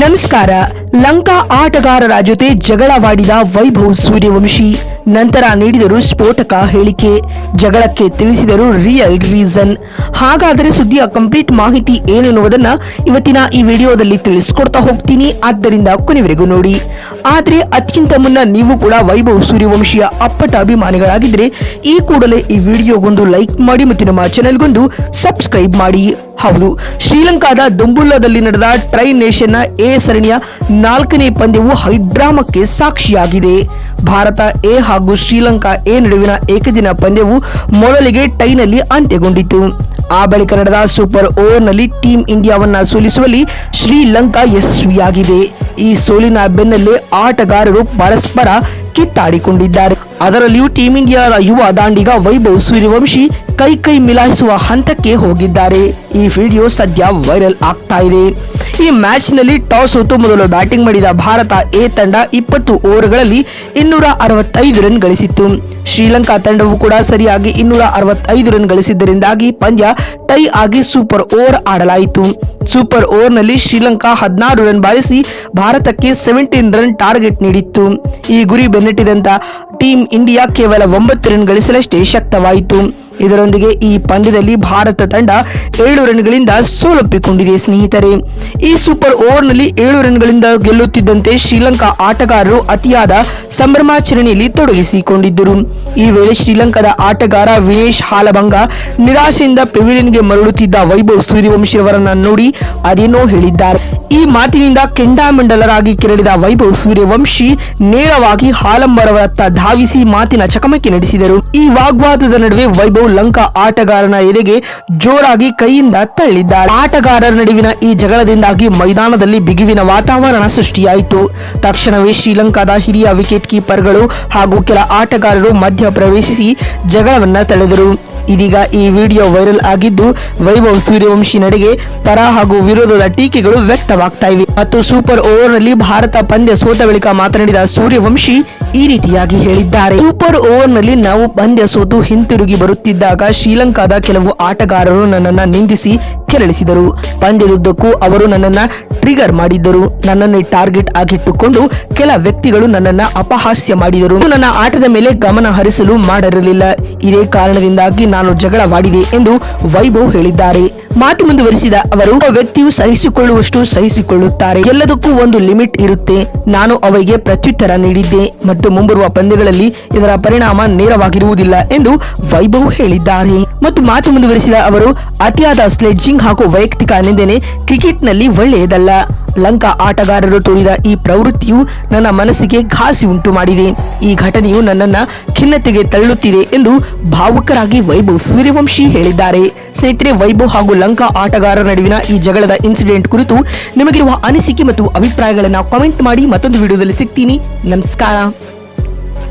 ನಮಸ್ಕಾರ. ಲಂಕಾ ಆಟಗಾರರ ಜೊತೆ ಜಗಳವಾಡಿದ ವೈಭವ್ ಸೂರ್ಯವಂಶಿ ನಂತರ ನೀಡಿದರು ಸ್ಫೋಟಕ ಹೇಳಿಕೆ. ಜಗಳಕ್ಕೆ ತಿಳಿಸಿದರು ರಿಯಲ್ ರೀಸನ್. ಹಾಗಾದರೆ ಸುದ್ದಿಯ ಕಂಪ್ಲೀಟ್ ಮಾಹಿತಿ ಏನೆನ್ನುವುದನ್ನ ಇವತ್ತಿನ ಈ ವಿಡಿಯೋದಲ್ಲಿ ತಿಳಿಸ್ಕೊಡ್ತಾ ಹೋಗ್ತೀನಿ, ಆದ್ದರಿಂದ ಕೊನೆವರೆಗೂ ನೋಡಿ. ಆದ್ರೆ ಅದಕ್ಕಿಂತ ಮುನ್ನ ನೀವು ಕೂಡ ವೈಭವ್ ಸೂರ್ಯವಂಶಿಯ ಅಪ್ಪಟ ಅಭಿಮಾನಿಗಳಾಗಿದ್ರೆ ಈ ಕೂಡಲೇ ಈ ವಿಡಿಯೋಗೊಂದು ಲೈಕ್ ಮಾಡಿ ಮತ್ತು ನಮ್ಮ ಚಾನೆಲ್ಗೊಂದು ಸಬ್ಸ್ಕ್ರೈಬ್ ಮಾಡಿ. ಹೌದು, ಶ್ರೀಲಂಕಾದ ದೊಂಬುಲ್ಲಾದಲ್ಲಿ ನಡೆದ ಟ್ರೈ ನೇಷನ್ನ ಎ ಸರಣಿಯ 4ನೇ ಪಂದ್ಯವು ಹೈಡ್ರಾಮಕ್ಕೆ ಸಾಕ್ಷಿಯಾಗಿದೆ. ಭಾರತ ಎ ಹಾಗೂ ಶ್ರೀಲಂಕಾ ಎ ನಡುವಿನ ಏಕದಿನ ಪಂದ್ಯವು ಮೊದಲಿಗೆ ಟೈನಲ್ಲಿ ಅಂತ್ಯಗೊಂಡಿತು. ಆ ಬಳಿಕ ನಡೆದ ಸೂಪರ್ ಓವರ್ನಲ್ಲಿ ಟೀಂ ಇಂಡಿಯಾವನ್ನ ಸೋಲಿಸುವಲ್ಲಿ ಶ್ರೀಲಂಕಾ ಯಶಸ್ವಿಯಾಗಿದೆ. ಈ ಸೋಲಿನ ಬೆನ್ನಲ್ಲೇ ಆಟಗಾರರು ಪರಸ್ಪರ ಕಿತ್ತಾಡಿಕೊಂಡಿದ್ದಾರೆ. ಅದರಲ್ಲಿಯೂ ಟೀಂ ಇಂಡಿಯಾದ ಯುವ ದಾಂಡಿಗ ವೈಭವ್ ಸೂರ್ಯವಂಶಿ ಕೈ ಮಿಲಾಯಿಸುವ ಹಂತಕ್ಕೆ ಹೋಗಿದ್ದಾರೆ. ಈ ವಿಡಿಯೋ ಸದ್ಯ ವೈರಲ್ ಆಗ್ತಾ ಇದೆ. ಈ ಮ್ಯಾಚ್ ನಲ್ಲಿ ಟಾಸ್ ಸೋತು ಮೊದಲು ಬ್ಯಾಟಿಂಗ್ ಮಾಡಿದ ಭಾರತ ಎ ತಂಡ 20 ಓವರ್ಗಳಲ್ಲಿ 265 ರನ್ ಗಳಿಸಿತ್ತು. ಶ್ರೀಲಂಕಾ ತಂಡವು ಕೂಡ ಸರಿಯಾಗಿ 265 ರನ್ ಗಳಿಸಿದ್ದರಿಂದಾಗಿ ಪಂದ್ಯ ಟೈ ಆಗಿ ಸೂಪರ್ ಓವರ್ ಆಡಲಾಯಿತು. ಸೂಪರ್ ಓವರ್ನಲ್ಲಿ ಶ್ರೀಲಂಕಾ 16 ರನ್ ಬಾರಿಸಿ ಭಾರತಕ್ಕೆ 17 ರನ್ ಟಾರ್ಗೆಟ್ ನೀಡಿತ್ತು. ಈ ಗುರಿ ಬೆನ್ನಟ್ಟಿದಂತ ಟೀಂ ಇಂಡಿಯಾ ಕೇವಲ 9 ರನ್ ಗಳಿಸಲಷ್ಟೇ ಶಕ್ತವಾಯಿತು. ಇದರೊಂದಿಗೆ ಈ ಪಂದ್ಯದಲ್ಲಿ ಭಾರತ ತಂಡ 7 ರನ್ಗಳಿಂದ ಸೋಲೊಪ್ಪಿಕೊಂಡಿದೆ. ಸ್ನೇಹಿತರೆ, ಈ ಸೂಪರ್ ಓವರ್ನಲ್ಲಿ 7 ರನ್ಗಳಿಂದ ಗೆಲ್ಲುತ್ತಿದ್ದಂತೆ ಶ್ರೀಲಂಕಾ ಆಟಗಾರರು ಅತಿಯಾದ ಸಂಭ್ರಮಾಚರಣೆಯಲ್ಲಿ ತೊಡಗಿಸಿಕೊಂಡಿದ್ದರು. ಈ ವೇಳೆ ಶ್ರೀಲಂಕಾದ ಆಟಗಾರ ವಿನೇಶ್ ಹಾಲಭಂಗ ನಿರಾಶೆಯಿಂದ ಪೆವಿಲಿಯನ್ಗೆ ಮರಳುತ್ತಿದ್ದ ವೈಭವ್ ಸೂರ್ಯವಂಶಿ ಅವರನ್ನ ನೋಡಿ ಅದೇನೋ ಹೇಳಿದ್ದಾರೆ. ಈ ಮಾತಿನಿಂದ ಕೆಂಡಾಮಂಡಲರಾಗಿ ಕೆರಳಿದ ವೈಭವ್ ಸೂರ್ಯವಂಶಿ ನೇರವಾಗಿ ಹಾಲಂಬರವತ್ತ ಧಾವಿಸಿ ಮಾತಿನ ಚಕಮಕಿ ನಡೆಸಿದರು. ಈ ವಾಗ್ವಾದದ ನಡುವೆ ವೈಭವ್ ಲಂಕಾ ಆಟಗಾರನ ಎದೆಗೆ ಜೋರಾಗಿ ಕೈಯಿಂದ ತಳ್ಳಿದ್ದಾರೆ. ಆಟಗಾರರ ನಡುವಿನ ಈ ಜಗಳದಿಂದಾಗಿ ಮೈದಾನದಲ್ಲಿ ಬಿಗುವಿನ ವಾತಾವರಣ ಸೃಷ್ಟಿಯಾಯಿತು. ತಕ್ಷಣವೇ ಶ್ರೀಲಂಕಾದ ಹಿರಿಯ ವಿಕೆಟ್ ಕೀಪರ್ಗಳು ಹಾಗೂ ಕೆಲ ಆಟಗಾರರು ಮಧ್ಯ ಪ್ರವೇಶಿಸಿ ಜಗಳವನ್ನ ತಳೆದರು. ಇದೀಗ ಈ ವಿಡಿಯೋ ವೈರಲ್ ಆಗಿದ್ದು ವೈಭವ್ ಸೂರ್ಯವಂಶಿ ನಡೆಗೆ ಪರ ಹಾಗೂ ವಿರೋಧದ ಟೀಕೆಗಳು ವ್ಯಕ್ತವಾಗ್ತಾ ಇವೆ. ಮತ್ತು ಸೂಪರ್ ಓವರ್ ನಲ್ಲಿ ಭಾರತ ಪಂದ್ಯ ಸೋತ ಬಳಿಕ ಮಾತನಾಡಿದ ಸೂರ್ಯವಂಶಿ ಈ ರೀತಿಯಾಗಿ ಹೇಳಿದ್ದಾರೆ. ಸೂಪರ್ ಓವರ್ ನಲ್ಲಿ ನಾವು ಪಂದ್ಯ ಸೋತು ಹಿಂತಿರುಗಿ ಬರುತ್ತಿದ್ದಾಗ ಶ್ರೀಲಂಕಾದ ಕೆಲವು ಆಟಗಾರರು ನನ್ನನ್ನ ನಿಂದಿಸಿ ಕೆರಳಿಸಿದರು. ಪಂದ್ಯದುದ್ದಕ್ಕೂ ಅವರು ನನ್ನನ್ನ ಟ್ರಿಗರ್ ಮಾಡಿದ್ದರು. ನನ್ನನ್ನು ಟಾರ್ಗೆಟ್ ಆಗಿಟ್ಟುಕೊಂಡು ಕೆಲ ವ್ಯಕ್ತಿಗಳು ನನ್ನನ್ನ ಅಪಹಾಸ್ಯ ಮಾಡಿದರು. ನನ್ನ ಆಟದ ಮೇಲೆ ಗಮನ ಹರಿಸಲು ಮಾಡಿರಲಿಲ್ಲ. ಇದೇ ಕಾರಣದಿಂದಾಗಿ ನಾನು ಜಗಳವಾಡಿದೆ ಎಂದು ವೈಭವ್ ಹೇಳಿದ್ದಾರೆ. ಮಾತು ಮುಂದುವರಿಸಿದ ಅವರು, ಒಬ್ಬ ವ್ಯಕ್ತಿಯು ಸಹಿಸಿಕೊಳ್ಳುವಷ್ಟು ಸಹಿಸಿಕೊಳ್ಳುತ್ತಾರೆ. ಎಲ್ಲದಕ್ಕೂ ಒಂದು ಲಿಮಿಟ್ ಇರುತ್ತೆ. ನಾನು ಅವರಿಗೆ ಪ್ರತ್ಯುತ್ತರ ನೀಡಿದ್ದೆ ಮತ್ತು ಮುಂಬರುವ ಪಂದ್ಯಗಳಲ್ಲಿ ಇದರ ಪರಿಣಾಮ ನೇರವಾಗಿರುವುದಿಲ್ಲ ಎಂದು ವೈಭವ್ ಹೇಳಿದ್ದಾರೆ. ಮತ್ತು ಮಾತು ಮುಂದುವರಿಸಿದ ಅವರು, ಅತಿಯಾದ ಸ್ಲೆಡ್ಜಿಂಗ್ ಹಾಗೂ ವೈಯಕ್ತಿಕ ನಿಂದನೆ ಕ್ರಿಕೆಟ್ನಲ್ಲಿ ಒಳ್ಳೆಯದಲ್ಲ. ಲಂಕಾ ಆಟಗಾರರು ತೋರಿದ ಈ ಪ್ರವೃತ್ತಿಯು ನನ್ನ ಮನಸ್ಸಿಗೆ ಘಾಸಿ ಉಂಟು ಮಾಡಿದೆ. ಈ ಘಟನೆಯು ನನ್ನನ್ನ ಖಿನ್ನತೆಗೆ ತಳ್ಳುತ್ತಿದೆ ಎಂದು ಭಾವುಕರಾಗಿ ವೈಭವ್ ಸೂರ್ಯವಂಶಿ ಹೇಳಿದ್ದಾರೆ. ಸ್ನೇಹಿತರೆ, ವೈಭವ್ ಹಾಗೂ ಲಂಕಾ ಆಟಗಾರರ ನಡುವಿನ ಈ ಜಗಳದ ಇನ್ಸಿಡೆಂಟ್ ಕುರಿತು ನಿಮಗಿರುವ ಅನಿಸಿಕೆ ಮತ್ತು ಅಭಿಪ್ರಾಯಗಳನ್ನ ಕಾಮೆಂಟ್ ಮಾಡಿ. ಮತ್ತೊಂದು ವಿಡಿಯೋದಲ್ಲಿ ಸಿಗ್ತೀನಿ. ನಮಸ್ಕಾರ.